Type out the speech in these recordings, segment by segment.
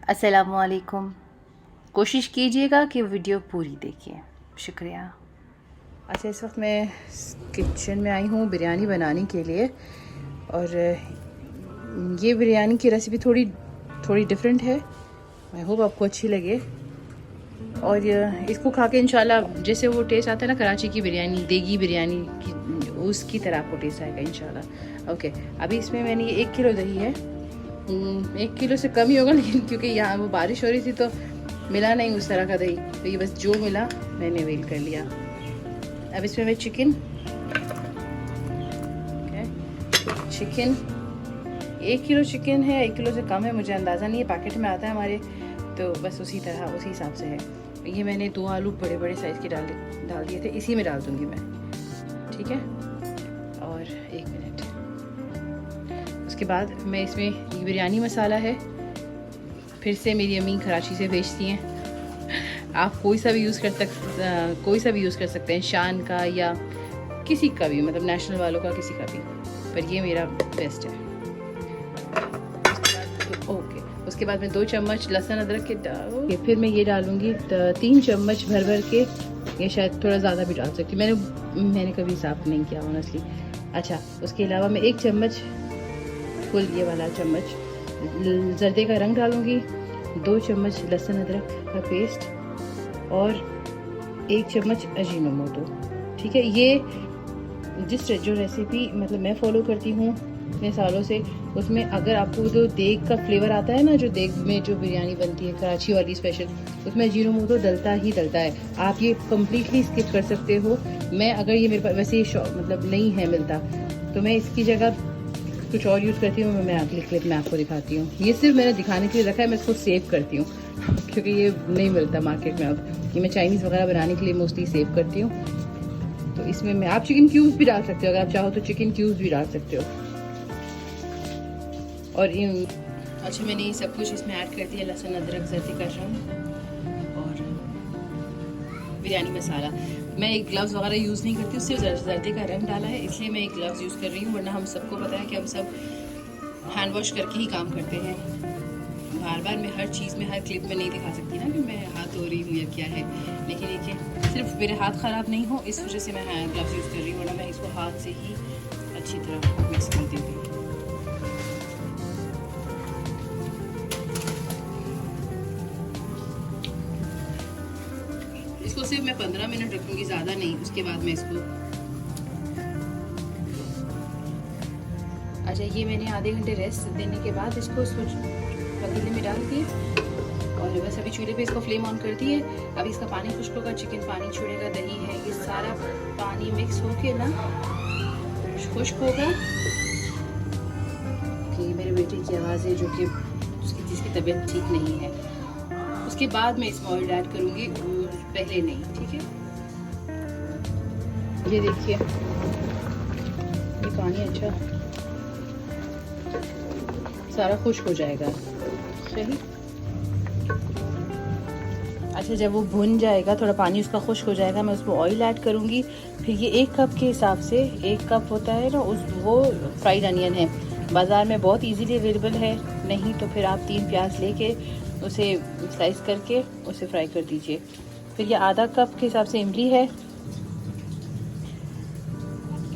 अस्सलामुअलैकुम। कोशिश कीजिएगा कि वीडियो पूरी देखिए। शुक्रिया। अच्छा, इस वक्त मैं किचन में आई हूँ बिरयानी बनाने के लिए, और ये बिरयानी की रेसिपी थोड़ी डिफरेंट है। आई होप आपको अच्छी लगे, और इसको खा के इंशाल्लाह जैसे वो टेस्ट आता है ना कराची की बिरयानी, देगी बिरयानी की, उसकी तरह आपको टेस्ट आएगा इंशाल्लाह। ओके, अभी इसमें मैंने ये 1 किलो दही है। 1 किलो से कम ही होगा, लेकिन क्योंकि यहाँ वो बारिश हो रही थी तो मिला नहीं उस तरह का दही, तो ये बस जो मिला मैंने वेल कर लिया। अब इसमें मैं चिकन 1 किलो चिकन है, 1 किलो से कम है, मुझे अंदाज़ा नहीं है, पैकेट में आता है हमारे, तो बस उसी तरह उसी हिसाब से है। ये मैंने 2 आलू बड़े बड़े साइज़ के डाल दिए थे, इसी में डाल दूँगी मैं, ठीक है। और 1 मिनट, उसके बाद मैं इसमें ये बिरयानी मसाला है, फिर से मेरी अम्मी कराची से भेजती हैं। आप कोई सा भी यूज़ कर सकते हैं, शान का या किसी का भी, मतलब नेशनल वालों का, किसी का भी, पर ये मेरा बेस्ट है। ओके, उसके बाद मैं 2 चम्मच लहसुन अदरक के फिर मैं ये डालूँगी 3 चम्मच भर के, ये शायद थोड़ा ज़्यादा भी डाल सकती हूँ, मैंने कभी हिसाब नहीं किया ऑनेस्टली। अच्छा, उसके अलावा मैं 1 चम्मच, फुल ये वाला चम्मच जर्दे का रंग डालूँगी, 2 चम्मच लहसुन अदरक का पेस्ट, और 1 चम्मच अजीनोमोटो, ठीक है। ये जो रेसिपी मतलब मैं फॉलो करती हूँ इतने सालों से, उसमें अगर आपको जो देग का फ्लेवर आता है ना, जो देग में जो बिरयानी बनती है कराची वाली स्पेशल, उसमें अजीनोमोटो डलता है। आप ये कम्प्लीटली स्किप कर सकते हो। मैं अगर ये मेरे पास वैसे ही मतलब नहीं है मिलता, तो मैं इसकी जगह कुछ और यूज़ करती हूँ। मैं अगली क्लिप में आपको दिखाती हूँ। ये सिर्फ मैंने दिखाने के लिए रखा है, मैं इसको सेव करती हूँ क्योंकि ये नहीं मिलता मार्केट में अब। ये मैं चाइनीज़ वगैरह बनाने के लिए मोस्टली सेव करती हूँ। तो इसमें मैं आप चिकन क्यूब्स भी डाल सकते हो, अगर आप चाहो तो चिकन क्यूब्स भी डाल सकते हो। और अच्छा, मैंने ये सब कुछ इसमें ऐड कर दिया, लहसुन अदरक, जर्दे का रंग और बिरयानी मसाला। मैं एक ग्लव्स वगैरह यूज़ नहीं करती, उससे जर्दे का रंग डाला है, इसलिए मैं एक ग्लव्स यूज़ कर रही हूँ, वरना हम सबको पता है कि हम सब हैंड वॉश करके ही काम करते हैं। बार बार मैं हर चीज़ में, हर क्लिप में नहीं दिखा सकती ना कि मैं हाथ धो रही हूँ या क्या है, लेकिन देखिए सिर्फ मेरे हाथ ख़राब नहीं हो इस वजह से मैं ग्लव्स यूज़ कर रही हूँ, वरना मैं इसको हाथ से ही अच्छी तरह मिक्स कर देती हूँ। इसको सिर्फ मैं 15 मिनट रखूँगी, ज़्यादा नहीं, उसके बाद मैं इसको। अच्छा, ये मैंने आधे घंटे रेस्ट देने के बाद इसको पतीले में डाल दिए, और बस अभी चूल्हे पे इसको फ्लेम ऑन कर दिए। अभी इसका पानी खुश्क होगा, चिकन पानी छोड़ेगा, दही है, ये सारा पानी मिक्स होके ना खुश्क होगा। कि मेरे बेटे की आवाज़ है, जो कि जिसकी तबीयत ठीक नहीं है। उसके बाद मैं इसमें ऑयल ऐड करूँगी, पहले नहीं, ठीक है। ये देखिए, ये पानी अच्छा सारा खुश्क हो जाएगा, सही। अच्छा, जब वो भुन जाएगा, थोड़ा पानी उसका खुश्क हो जाएगा, मैं उसमें ऑयल ऐड करूँगी। फिर ये 1 कप के हिसाब से, 1 कप होता है ना, वो फ्राइड अनियन है, बाज़ार में बहुत इजीली अवेलेबल है, नहीं तो फिर आप 3 प्याज लेके उसे स्लाइस करके उसे फ्राई कर दीजिए। फिर ये आधा कप के हिसाब से इमली है,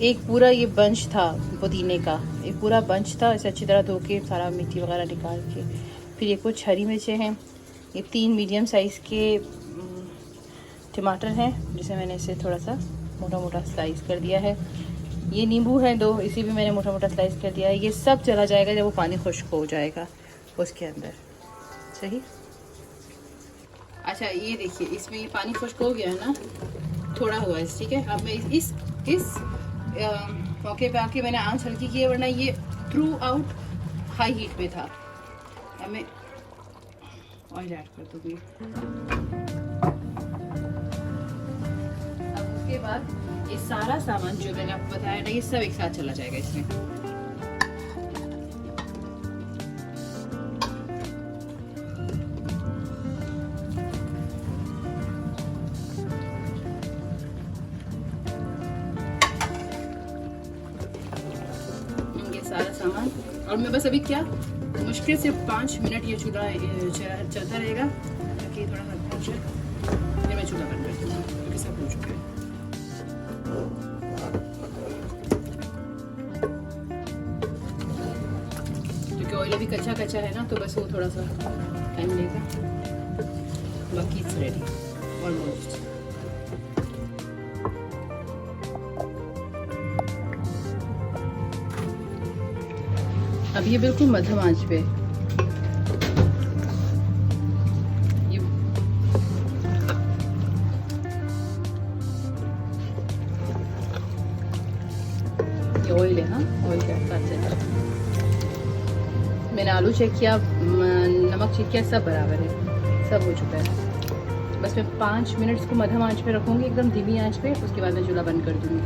एक पूरा ये बंच था पुदीने का, एक पूरा बंच था, इसे अच्छी तरह धो के सारा मिट्टी वगैरह निकाल के। फिर ये कुछ हरी मिर्चें हैं, ये 3 मीडियम साइज़ के टमाटर हैं, जिसे मैंने इसे थोड़ा सा मोटा मोटा स्लाइस कर दिया है। ये नींबू हैं 2, इसे भी मैंने मोटा मोटा स्लाइस कर दिया है। ये सब चला जाएगा जब वो पानी खुश्क हो जाएगा उसके अंदर, सही। अच्छा, ये देखिए, इसमें ये पानी खुश्क हो गया है ना, थोड़ा हुआ है, ठीक है। अब मैं इस मौके पे आके मैंने आंच हल्की की है, वरना ये थ्रू आउट हाई हीट में था। अब मैं ऑयल ऐड कर दूँगी। अब उसके बाद ये सारा सामान जो मैंने आपको बताया ना, ये सब एक साथ चला जाएगा इसमें। सारा सामान, और मैं बस अभी क्या मुश्किल से 5 मिनट ये चूल्हा चलता रहेगा ताकि थोड़ा हल्का हो जाए, फिर मैं चूल्हा बंद कर दूँगी क्योंकि सब हो चुका है। क्योंकि ऑयल अभी कच्चा कच्चा है ना, तो बस वो थोड़ा सा टाइम लेगा। बाकी इट्स रेडी ऑलमोस्ट। अब ये बिल्कुल मध्यम आंच पे ये ऑयल है। हाँ, ऑयल के साथ से मैंने आलू चेक किया, नमक चेक किया, सब बराबर है, सब हो चुका है। बस मैं 5 मिनट इसको मध्यम आंच पे रखूँगी, एकदम धीमी आंच पे। उसके बाद मैं चूल्हा बंद कर दूँगी।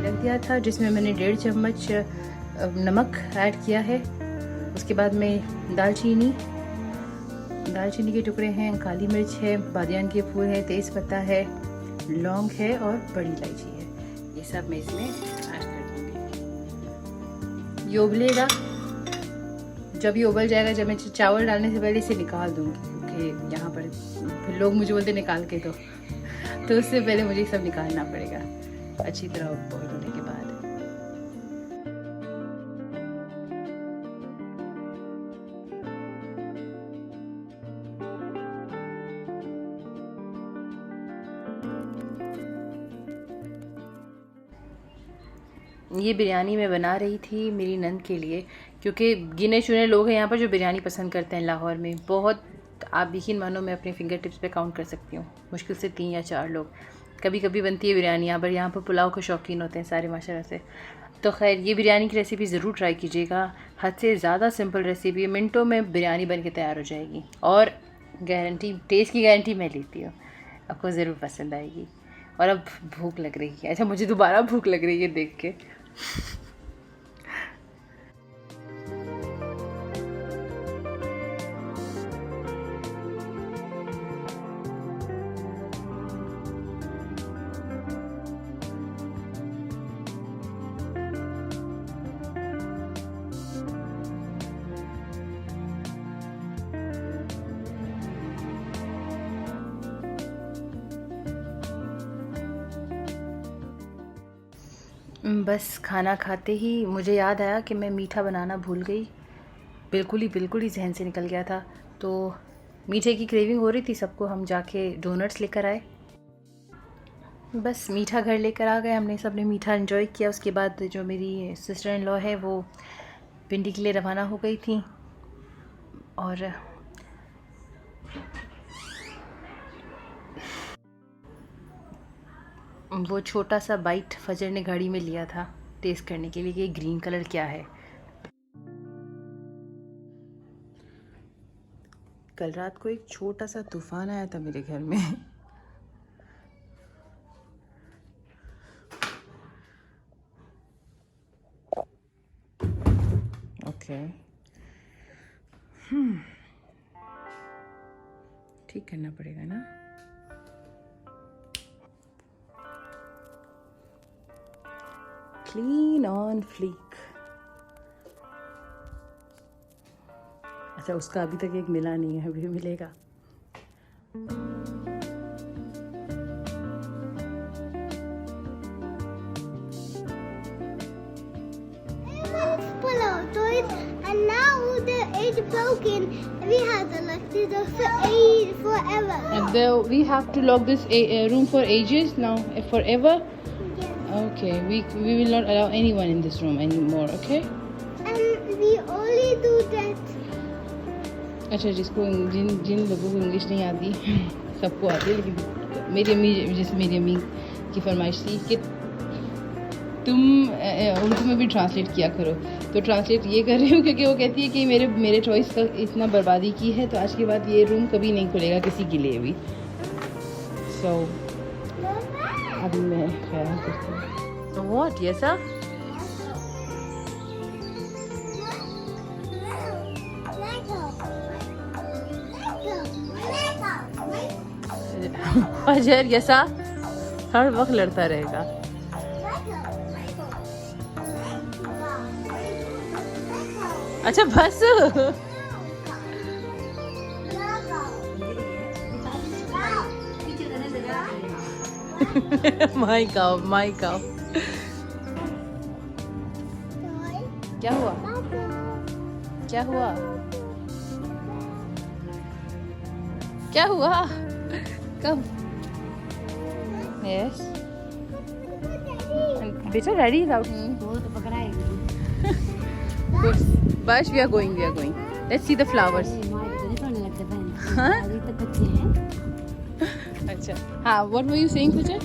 रख दिया था जिसमें मैंने 1.5 चम्मच नमक ऐड किया है। उसके बाद में दालचीनी के टुकड़े हैं, काली मिर्च है, बादियान के फूल है, तेज पत्ता है, लौंग है और बड़ी इलायची है। ये सब मैं इसमें ऐड कर दूँगी। ये उबलेगा, जब ये उबल जाएगा, जब मैं चावल डालने से पहले इसे निकाल दूँगी क्योंकि यहाँ पर फिर लोग मुझे बोलते निकाल के दो, तो उससे पहले मुझे सब निकालना पड़ेगा अच्छी तरह बॉईल होने के बाद। ये बिरयानी मैं बना रही थी मेरी नंद के लिए, क्योंकि गिने चुने लोग हैं यहाँ पर जो बिरयानी पसंद करते हैं लाहौर में। बहुत, आप यकीन मानो मैं अपने फिंगर टिप्स पे काउंट कर सकती हूँ, मुश्किल से 3 या 4 लोग। कभी कभी बनती है बिरयानी यहाँ पर पुलाव के शौकीन होते हैं सारे माशाल्लाह से। तो खैर, ये बिरयानी की रेसिपी ज़रूर ट्राई कीजिएगा। हद से ज़्यादा सिंपल रेसिपी है, मिनटों में बिरयानी बन के तैयार हो जाएगी और गारंटी, टेस्ट की गारंटी मैं लेती हूँ, आपको ज़रूर पसंद आएगी। और अब भूख लग रही है। अच्छा, मुझे दोबारा भूख लग रही है देख के। बस खाना खाते ही मुझे याद आया कि मैं मीठा बनाना भूल गई। बिल्कुल ही जहन से निकल गया था। तो मीठे की क्रेविंग हो रही थी सबको, हम जाके डोनट्स लेकर आए। बस मीठा घर लेकर आ गए, हमने सबने मीठा एंजॉय किया। उसके बाद जो मेरी सिस्टर इन लॉ है वो पिंडी के लिए रवाना हो गई थी और वो छोटा सा बाइट फजर ने घड़ी में लिया था टेस्ट करने के लिए कि ग्रीन कलर क्या है। कल रात को एक छोटा सा तूफान आया था मेरे घर में। ओके, ठीक करना पड़ेगा ना। Clean on flick. अच्छा, उसका अभी तक एक मिला नहीं है, अभी मिलेगा। And now the edge broken. We have to lock this up forever. And we have to lock this room for ages now, forever. Yes. Okay, we will not allow anyone in this room anymore. Okay. And we only do that. अच्छा, जिन लोगों को English नहीं आती सबको आती है, लेकिन मेरी अम्मी की फरमाइश थी कि तुम उर्दू में भी ट्रांसलेट किया करो। तो ट्रांसलेट ये कर रही हूँ क्योंकि वो कहती है कि मेरे चॉइस का इतना बर्बादी की है, तो आज के बाद ये रूम कभी नहीं खुलेगा किसी के लिए भी। सो अभी मैं ख्याल करती हूँ। व्हाट? Yes sir. अजहर यसा हर वक्त लड़ता रहेगा। अच्छा बस माई काओ माई काओ। क्या हुआ क्या हुआ क्या हुआ कब? यस बेटा डैडी इज आउट। बस we are going let's see the flowers. हाँ अच्छा हाँ what were you saying Puja?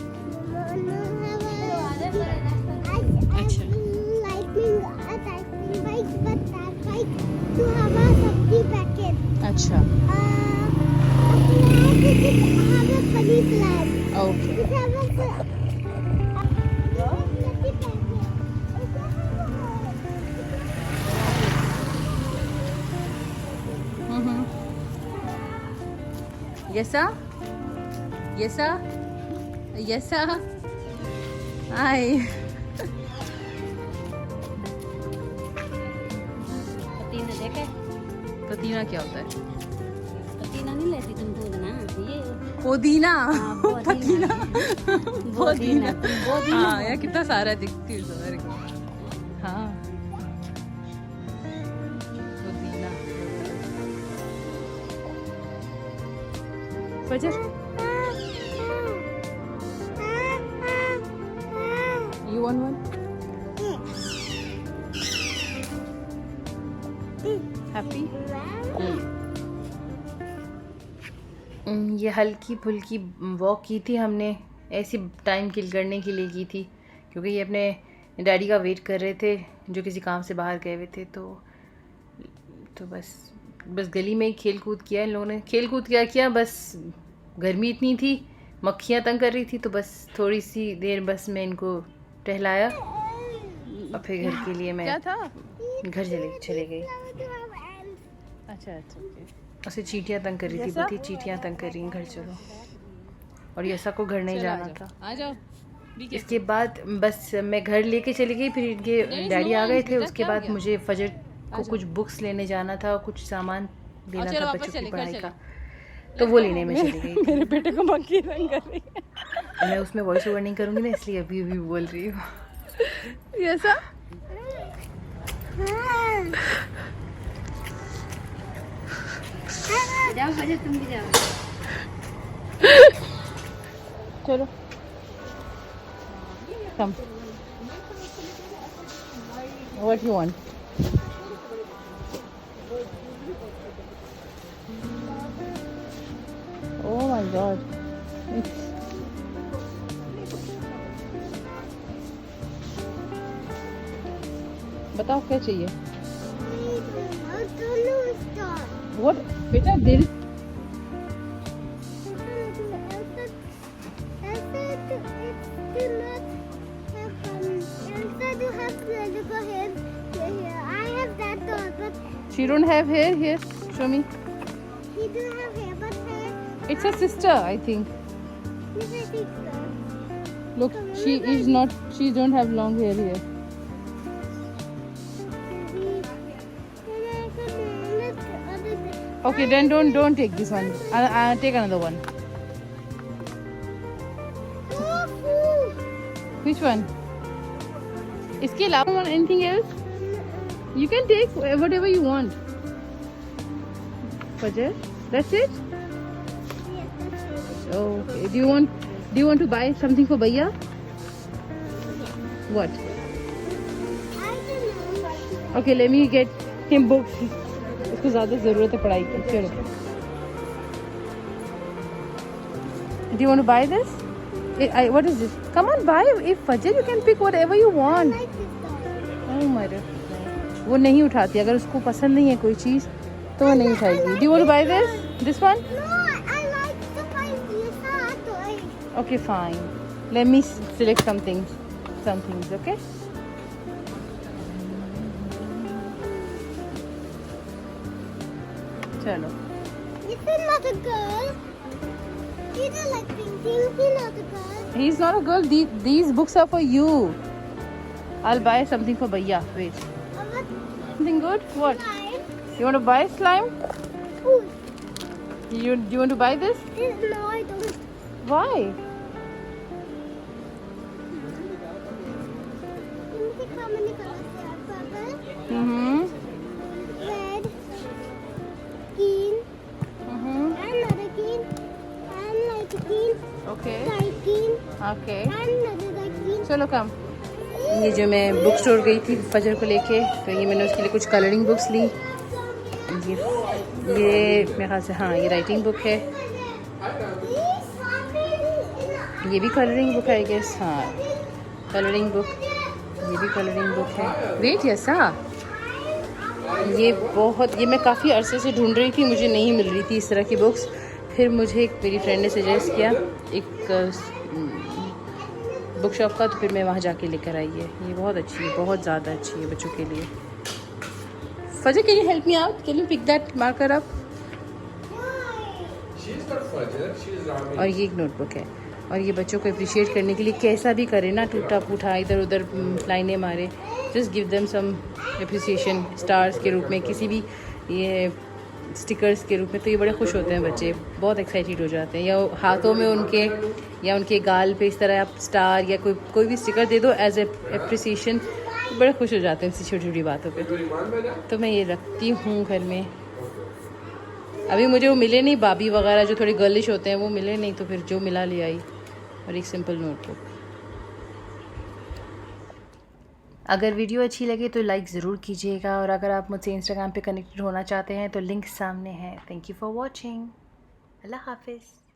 अच्छा अच्छा ओके यसा यसा यसा हाय पतीना देखे? पतीना क्या होता है? पतीना नहीं लेती तुम दूध ना ये पुदीना पतीना पुदीना हाँ यार कितना सारा दिखती है उधर। हाँ पुदीना फजर you want one? Happy? ये हल्की फुल्की वॉक की थी हमने, ऐसी टाइम किल करने के लिए की थी क्योंकि ये अपने डैडी का वेट कर रहे थे जो किसी काम से बाहर गए हुए थे। तो बस गली में ही खेल कूद किया इन लोगों ने। खेल कूद किया बस गर्मी इतनी थी, मक्खियाँ तंग कर रही थी तो बस थोड़ी सी देर बस मैं इनको टहलाया और फिर घर के लिए मैं क्या था घर चले गई। अच्छा अच्छा ओके। उसे चींटियाँ तंग कर रही थी, बहुत ही चींटियाँ तंग कर रही हैं, घर चलो। और यसा को घर नहीं जाना था। आ जाओ। इसके बाद बस मैं घर लेके चली गई, फिर इनके डैडी आ गए थे। उसके बाद मुझे फजर को कुछ बुक्स लेने जाना था, कुछ सामान लेना था बच्चों की पढ़ाई का, तो वो लेने में चली गई। मेरे बेटे को मक्खी तंग कर रही है। मैं उसमें वॉइस ओवर नहीं करूँगी ना, इसलिए अभी बोल रही हूँ। यसा जाओ बजे तुम भी जाओ। चलो come what you want? Oh my god बताओ क्या चाहिए? What बेटा दिल She don't have hair here. Show me. She don't have hair, but hair. It's her sister, I think. Yes, I think so. Look, she is not. She don't have long hair here. Okay, then don't take this one. I'll take another one. Which one? इसके अलावा want anything else? You can take whatever you want. Fajr, that's it. Okay. Do you want to buy something for Bhaiya? What? I don't know. Okay, let me get him books. उसको ज़्यादा ज़रूरत है पढ़ाई की। चलो। Do you want to buy this? What is this? Come on, buy. If Fajr, you can pick whatever you want. I like this dog. Oh my God. वो नहीं उठाती, अगर उसको पसंद नहीं है कोई चीज़ तो वो नहीं उठाएगी। Do you want to buy this? This one? No, I like to buy this toy. Okay, fine. Let me select some things, okay? चलो। This is not a girl. He doesn't like painting. He's not a girl. He's not a girl. These books are for you. I'll buy something for Bhaiya. Wait. But something good? What? Slime. You want to buy slime? Ooh, You want to buy this? no, I don't. Why? You think how many colors there are? Purple, red, green, another green, and light green, Okay. dark green, Okay. and another dark green. चलो कम। ये जो मैं book store गई थी फजर को लेके, तो ये मैंने उसके लिए कुछ कलरिंग बुक्स ली। ये मेरे ख्याल से हाँ ये राइटिंग बुक है, ये भी कलरिंग बुक है आई गेस। हाँ कलरिंग बुक, ये भी कलरिंग बुक है। वेट यसा ये मैं काफ़ी अरसे से ढूंढ रही थी, मुझे नहीं मिल रही थी इस तरह की बुक्स। फिर मुझे एक मेरी फ्रेंड ने सजेस्ट किया एक बुक शॉप का, तो फिर मैं वहाँ जाके लेकर आई है। ये बहुत अच्छी है, बहुत ज़्यादा अच्छी है बच्चों के लिए। फजर can you help me out, can you pick that marker up. और ये एक नोटबुक है, और ये बच्चों को अप्रिशिएट करने के लिए कैसा भी करे ना, टूटा फूटा इधर उधर लाइनें मारे, just give them some appreciation stars के रूप में, किसी भी ये स्टिकर्स के रूप में, तो ये बड़े खुश होते हैं बच्चे, बहुत एक्साइटेड हो जाते हैं। या हाथों में उनके या उनके गाल पे इस तरह आप स्टार या कोई भी स्टिकर दे दो एज अप्रिसिएशन, बड़े खुश हो जाते हैं इसी छोटी छोटी बातों पे। तो मैं ये रखती हूँ घर में। अभी मुझे वो मिले नहीं, बाबी वगैरह जो थोड़े गर्लिश होते हैं वो मिले नहीं, तो फिर जो मिला ले आई, और एक सिंपल नोटबुक। अगर वीडियो अच्छी लगे तो लाइक ज़रूर कीजिएगा, और अगर आप मुझसे इंस्टाग्राम पे कनेक्टेड होना चाहते हैं तो लिंक सामने है। Thank you for watching. अल्लाह हाफिज़।